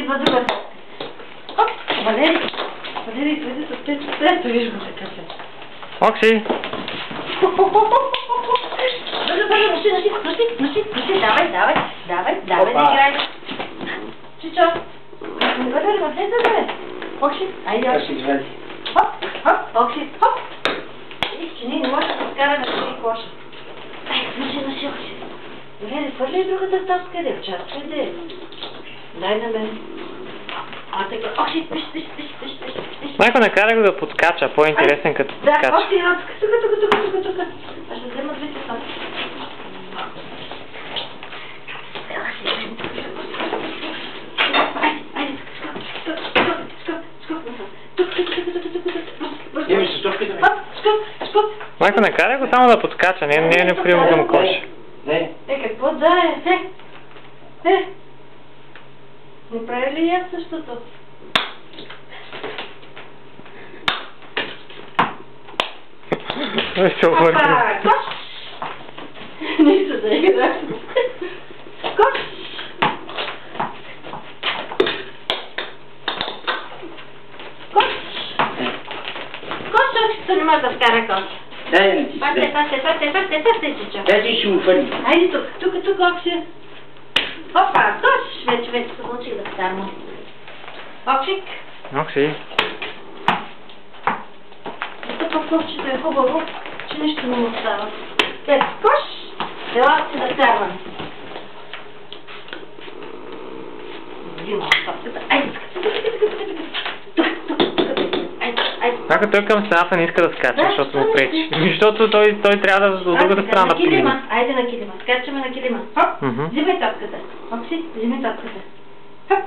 идва друга. Хоп, Валери, иди с тето, виж го така се. Окси! Бързо, носи, давай, да играй. Чичо, Валери, влезе. Окси, айде, Окси. Хоп, Окси, хоп. Че не може да се скара да си коша. Ай, носи, Окси. Валери, хвърли другата топка, девчатка, де. Дай на мен. Така, Окси, пиш. Майко, накара го да подскача, по-интересен като подскача. Да, Окси, тук. Аз ще взема двете са. Айде, скоп. Майко, накара го само да подскача, не е необходимо към коша. Какво да е? Не прави ли я същото? Се обърка. Опа, кош! Нищо да играш. Кош! Оксито не може да вкара кош. Пасте, чичо. Дай ще му фърли. Айде тук, Окси. Опа, кош! Вече се получих да вкарам. Оксик. Окси. Тук кошчето е хубаво, че нищо не му става. Ето, кош! Ела си да вкарвам. Взимам топката. Айде, тук. Айде. Майко, той към стената не иска да скача, защото му пречи. Защото той трябва да от другата страна да премине. Айде на килима. Скачаме на килима. Хоп, взимай топката. Окси, взимай топката. Хоп.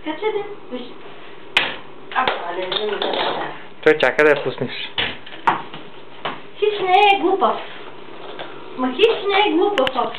Скачай да. Виж. Взимай топката. Той чака да я пуснеш. Хич не е глупав. Хич не е глупав.